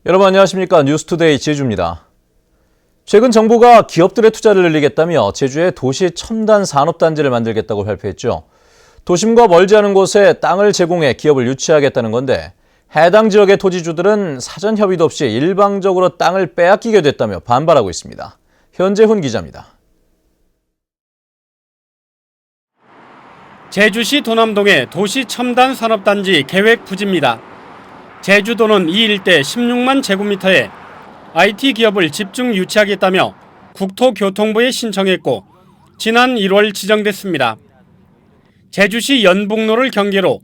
여러분 안녕하십니까? 뉴스투데이 제주입니다. 최근 정부가 기업들의 투자를 늘리겠다며 제주에 도시 첨단 산업단지를 만들겠다고 발표했죠. 도심과 멀지 않은 곳에 땅을 제공해 기업을 유치하겠다는 건데 해당 지역의 토지주들은 사전 협의도 없이 일방적으로 땅을 빼앗기게 됐다며 반발하고 있습니다. 현재훈 기자입니다. 제주시 도남동의 도시 첨단 산업단지 계획 부지입니다. 제주도는 이 일대 16만 제곱미터에 IT 기업을 집중 유치하겠다며 국토교통부에 신청했고 지난 1월 지정됐습니다. 제주시 연북로를 경계로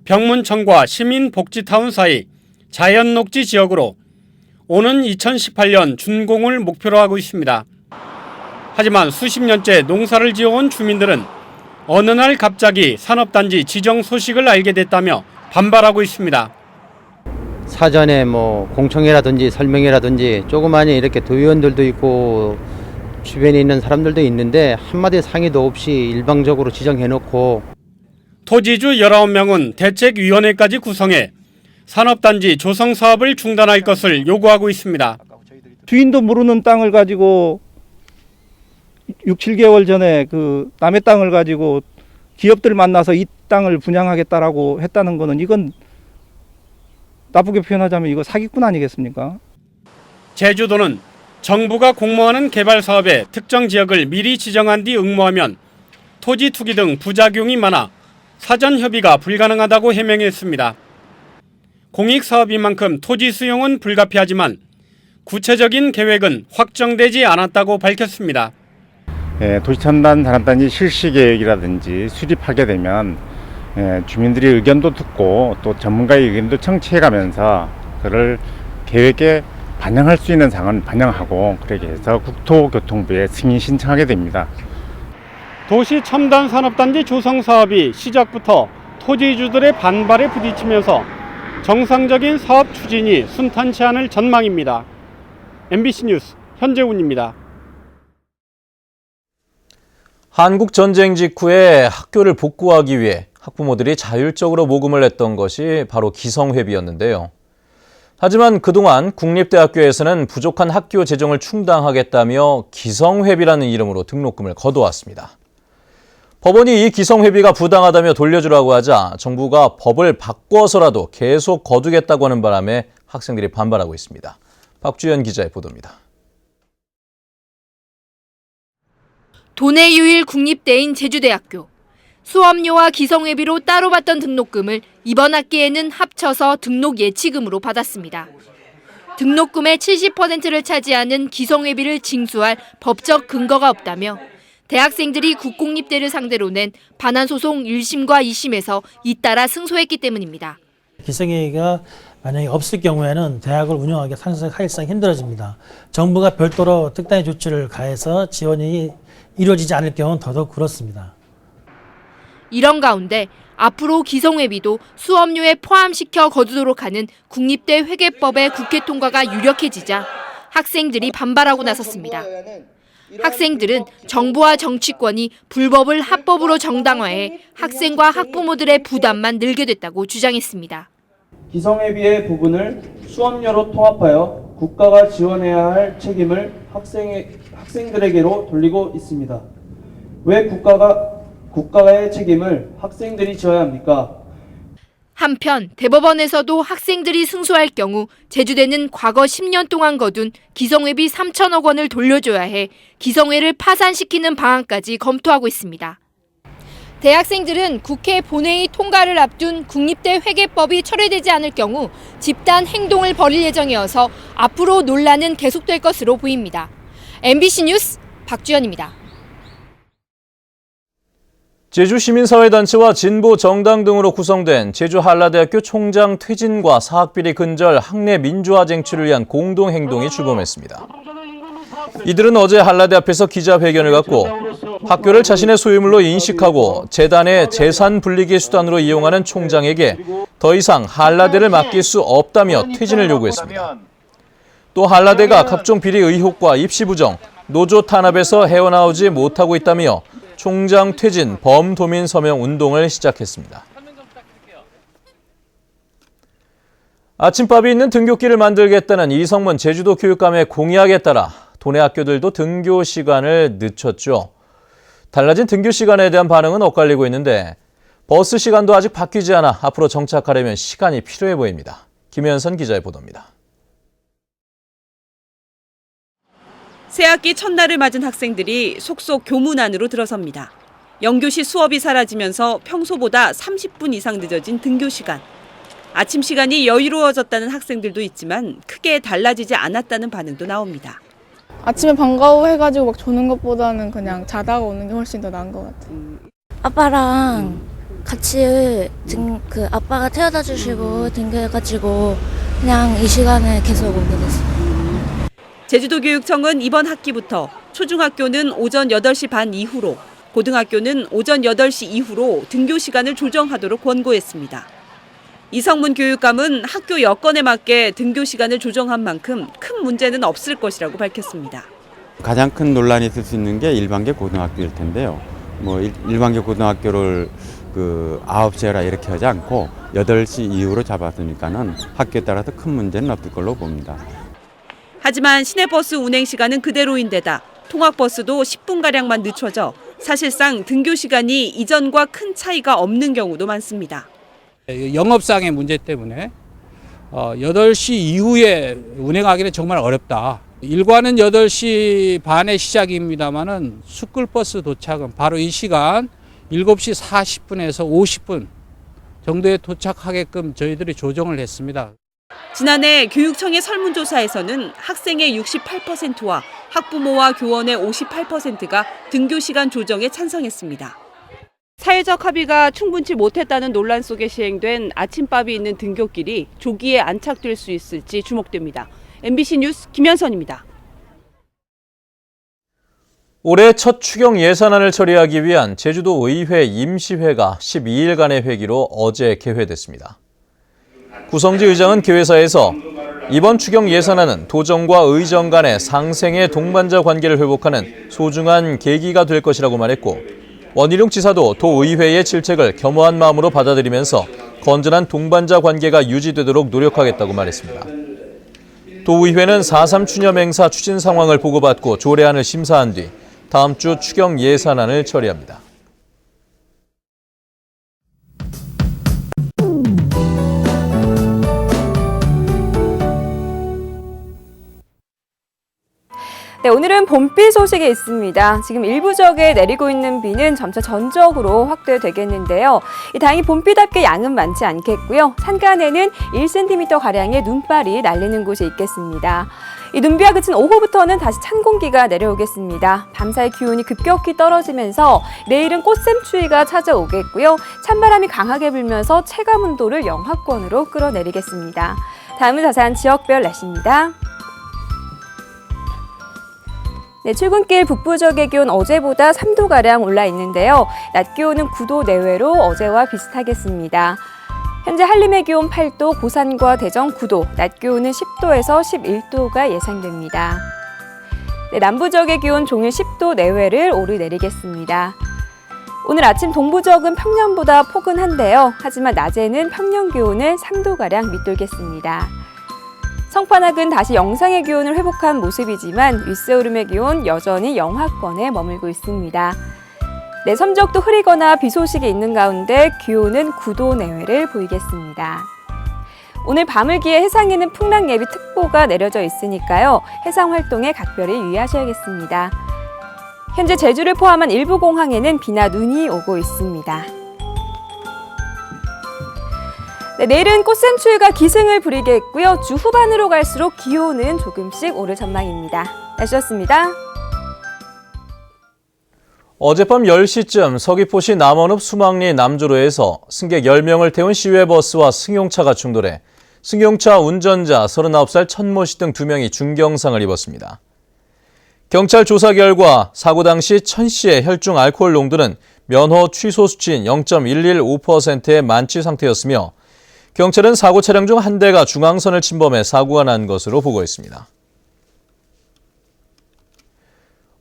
병문청과 시민복지타운 사이 자연녹지 지역으로 오는 2018년 준공을 목표로 하고 있습니다. 하지만 수십 년째 농사를 지어온 주민들은 어느 날 갑자기 산업단지 지정 소식을 알게 됐다며 반발하고 있습니다. 사전에 공청회라든지 설명회라든지 조그마니 이렇게 도의원들도 있고 주변에 있는 사람들도 있는데 한마디 상의도 없이 일방적으로 지정해놓고 토지주 19명은 대책위원회까지 구성해 산업단지 조성 사업을 중단할 것을 요구하고 있습니다. 주인도 모르는 땅을 가지고 6, 7개월 전에 남의 땅을 가지고 기업들 만나서 이 땅을 분양하겠다라고 했다는 거는 이건 나쁘게 표현하자면 이거 사기꾼 아니겠습니까? 제주도는 정부가 공모하는 개발 사업에 특정 지역을 미리 지정한 뒤 응모하면 토지 투기 등 부작용이 많아 사전 협의가 불가능하다고 해명했습니다. 공익 사업인 만큼 토지 수용은 불가피하지만 구체적인 계획은 확정되지 않았다고 밝혔습니다. 도시첨단 산업단지 실시 계획이라든지 수립하게 되면 주민들의 의견도 듣고 또 전문가의 의견도 청취해가면서 그를 계획에 반영할 수 있는 사항은 반영하고 그렇게 해서 국토교통부에 승인 신청하게 됩니다. 도시 첨단 산업단지 조성 사업이 시작부터 토지주들의 반발에 부딪히면서 정상적인 사업 추진이 순탄치 않을 전망입니다. MBC 뉴스 현재훈입니다. 한국 전쟁 직후에 학교를 복구하기 위해 학부모들이 자율적으로 모금을 했던 것이 바로 기성회비였는데요. 하지만 그동안 국립대학교에서는 부족한 학교 재정을 충당하겠다며 기성회비라는 이름으로 등록금을 거둬왔습니다. 법원이 이 기성회비가 부당하다며 돌려주라고 하자 정부가 법을 바꿔서라도 계속 거두겠다고 하는 바람에 학생들이 반발하고 있습니다. 박주연 기자의 보도입니다. 도내 유일 국립대인 제주대학교. 수업료와 기성회비로 따로 받던 등록금을 이번 학기에는 합쳐서 등록 예치금으로 받았습니다. 등록금의 70%를 차지하는 기성회비를 징수할 법적 근거가 없다며 대학생들이 국공립대를 상대로 낸 반환소송 1심과 2심에서 잇따라 승소했기 때문입니다. 기성회비가 만약에 없을 경우에는 대학을 운영하기 사실상 힘들어집니다. 정부가 별도로 특단의 조치를 가해서 지원이 이루어지지 않을 경우는 더더욱 그렇습니다. 이런 가운데 앞으로 기성회비도 수업료에 포함시켜 거두도록 하는 국립대 회계법의 국회 통과가 유력해지자 학생들이 반발하고 나섰습니다. 학생들은 정부와 정치권이 불법을 합법으로 정당화해 학생과 학부모들의 부담만 늘게 됐다고 주장했습니다. 기성회비의 부분을 수업료로 통합하여 국가가 지원해야 할 책임을 학생들에게로 돌리고 있습니다. 왜 국가의 책임을 학생들이 져야 합니까? 한편 대법원에서도 학생들이 승소할 경우 제주대는 과거 10년 동안 거둔 기성회비 3천억 원을 돌려줘야 해 기성회를 파산시키는 방안까지 검토하고 있습니다. 대학생들은 국회 본회의 통과를 앞둔 국립대 회계법이 철회되지 않을 경우 집단 행동을 벌일 예정이어서 앞으로 논란은 계속될 것으로 보입니다. MBC 뉴스 박주연입니다. 제주시민사회단체와 진보정당 등으로 구성된 제주한라대학교 총장 퇴진과 사학비리 근절 학내 민주화 쟁취를 위한 공동행동이 출범했습니다. 이들은 어제 한라대 앞에서 기자회견을 갖고 학교를 자신의 소유물로 인식하고 재단의 재산 불리기 수단으로 이용하는 총장에게 더 이상 한라대를 맡길 수 없다며 퇴진을 요구했습니다. 또 한라대가 각종 비리 의혹과 입시 부정, 노조 탄압에서 헤어나오지 못하고 있다며 총장 퇴진 범도민 서명 운동을 시작했습니다. 아침밥이 있는 등교길을 만들겠다는 이성문 제주도 교육감의 공약에 따라 도내 학교들도 등교 시간을 늦췄죠. 달라진 등교 시간에 대한 반응은 엇갈리고 있는데 버스 시간도 아직 바뀌지 않아 앞으로 정착하려면 시간이 필요해 보입니다. 김현선 기자의 보도입니다. 새학기 첫날을 맞은 학생들이 속속 교문 안으로 들어섭니다. 영교시 수업이 사라지면서 평소보다 30분 이상 늦어진 등교 시간. 아침 시간이 여유로워졌다는 학생들도 있지만 크게 달라지지 않았다는 반응도 나옵니다. 아침에 방과후 해가지고 막 조는 것보다는 그냥 자다가 오는 게 훨씬 더 나은 것 같아요. 아빠랑 같이 아빠가 태워다 주시고 등교해가지고 그냥 이 시간에 계속 오게 됐어요. 제주도교육청은 이번 학기부터 초중학교는 오전 8시 반 이후로, 고등학교는 오전 8시 이후로 등교 시간을 조정하도록 권고했습니다. 이성문 교육감은 학교 여건에 맞게 등교 시간을 조정한 만큼 큰 문제는 없을 것이라고 밝혔습니다. 가장 큰 논란이 있을 수 있는 게 일반계 고등학교일 텐데요. 일반계 고등학교를 9시에 해라 이렇게 하지 않고 8시 이후로 잡았으니까는 학교에 따라서 큰 문제는 없을 걸로 봅니다. 하지만 시내버스 운행 시간은 그대로인데다 통학버스도 10분가량만 늦춰져 사실상 등교 시간이 이전과 큰 차이가 없는 경우도 많습니다. 영업상의 문제 때문에 8시 이후에 운행하기는 정말 어렵다. 일과는 8시 반에 시작입니다만은 스쿨버스 도착은 바로 이 시간 7시 40분에서 50분 정도에 도착하게끔 저희들이 조정을 했습니다. 지난해 교육청의 설문조사에서는 학생의 68%와 학부모와 교원의 58%가 등교 시간 조정에 찬성했습니다. 사회적 합의가 충분치 못했다는 논란 속에 시행된 아침밥이 있는 등교길이 조기에 안착될 수 있을지 주목됩니다. MBC 뉴스 김현선입니다. 올해 첫 추경 예산안을 처리하기 위한 제주도 의회 임시회가 12일간의 회기로 어제 개회됐습니다. 구성지 의장은 개회사에서 이번 추경 예산안은 도정과 의정 간의 상생의 동반자 관계를 회복하는 소중한 계기가 될 것이라고 말했고, 원희룡 지사도 도의회의 질책을 겸허한 마음으로 받아들이면서 건전한 동반자 관계가 유지되도록 노력하겠다고 말했습니다. 도의회는 4.3 추념 행사 추진 상황을 보고받고 조례안을 심사한 뒤 다음 주 추경 예산안을 처리합니다. 네, 오늘은 봄비 소식이 있습니다. 지금 일부 지역에 내리고 있는 비는 점차 전적으로 확대되겠는데요. 다행히 봄비답게 양은 많지 않겠고요. 산간에는 1cm가량의 눈발이 날리는 곳이 있겠습니다. 이 눈비가 그친 오후부터는 다시 찬 공기가 내려오겠습니다. 밤사이 기온이 급격히 떨어지면서 내일은 꽃샘추위가 찾아오겠고요. 찬바람이 강하게 불면서 체감 온도를 영하권으로 끌어내리겠습니다. 다음은 자세한 지역별 날씨입니다. 네, 출근길 북부 지역의 기온 어제보다 3도가량 올라 있는데요. 낮 기온은 9도 내외로 어제와 비슷하겠습니다. 현재 한림의 기온 8도, 고산과 대전 9도, 낮 기온은 10도에서 11도가 예상됩니다. 네, 남부 지역의 기온 종일 10도 내외를 오르내리겠습니다. 오늘 아침 동부 지역은 평년보다 포근한데요. 하지만 낮에는 평년 기온을 3도가량 밑돌겠습니다. 성판악은 다시 영상의 기온을 회복한 모습이지만 윗세오름의 기온 여전히 영하권에 머물고 있습니다. 네, 섬지역도 흐리거나 비 소식이 있는 가운데 기온은 9도 내외를 보이겠습니다. 오늘 밤을 기해 해상에는 풍랑 예비 특보가 내려져 있으니까요. 해상 활동에 각별히 유의하셔야겠습니다. 현재 제주를 포함한 일부 공항에는 비나 눈이 오고 있습니다. 네, 내일은 꽃샘추위가 기승을 부리겠고요. 주 후반으로 갈수록 기온은 조금씩 오를 전망입니다. 날씨였습니다. 어젯밤 10시쯤 서귀포시 남원읍 수막리 남조로에서 승객 10명을 태운 시외버스와 승용차가 충돌해 승용차 운전자 39살 천모 씨 등 2명이 중경상을 입었습니다. 경찰 조사 결과 사고 당시 천 씨의 혈중 알코올 농도는 면허 취소 수치인 0.115%의 만취 상태였으며 경찰은 사고 차량 중 한 대가 중앙선을 침범해 사고가 난 것으로 보고했습니다.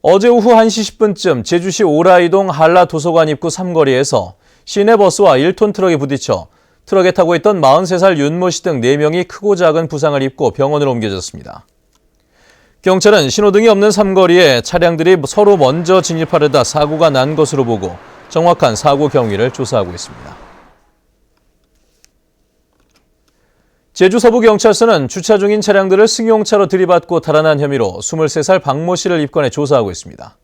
어제 오후 1시 10분쯤 제주시 오라이동 한라도서관 입구 삼거리에서 시내버스와 1톤 트럭이 부딪혀 트럭에 타고 있던 43살 윤모 씨 등 4명이 크고 작은 부상을 입고 병원으로 옮겨졌습니다. 경찰은 신호등이 없는 삼거리에 차량들이 서로 먼저 진입하려다 사고가 난 것으로 보고 정확한 사고 경위를 조사하고 있습니다. 제주 서부경찰서는 주차 중인 차량들을 승용차로 들이받고 달아난 혐의로 23살 박모 씨를 입건해 조사하고 있습니다.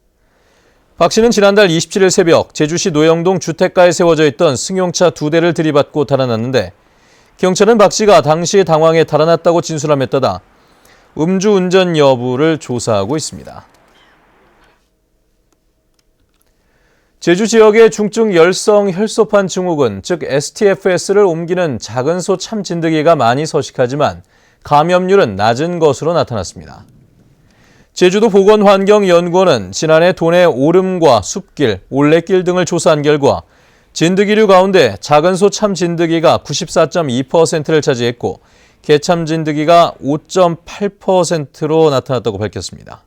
박 씨는 지난달 27일 새벽 제주시 노영동 주택가에 세워져 있던 승용차 2대를 들이받고 달아났는데 경찰은 박 씨가 당시 당황해 달아났다고 진술함에 따라 음주운전 여부를 조사하고 있습니다. 제주 지역의 중증 열성 혈소판 증후군, 즉 STFS를 옮기는 작은 소 참진드기가 많이 서식하지만 감염률은 낮은 것으로 나타났습니다. 제주도 보건환경연구원은 지난해 도내 오름과 숲길, 올레길 등을 조사한 결과 진드기류 가운데 작은 소 참진드기가 94.2%를 차지했고 개참진드기가 5.8%로 나타났다고 밝혔습니다.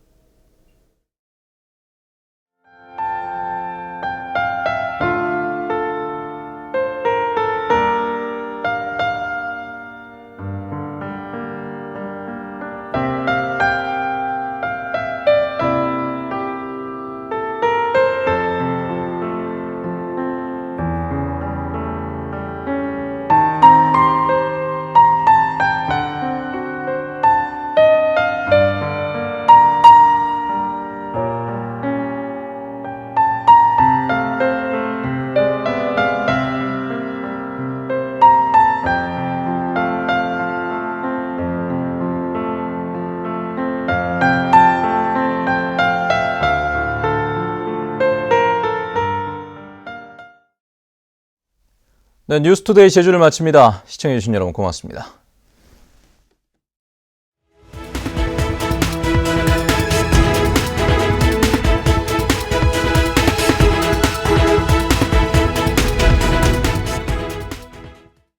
네, 뉴스투데이 제주를 마칩니다. 시청해주신 여러분 고맙습니다.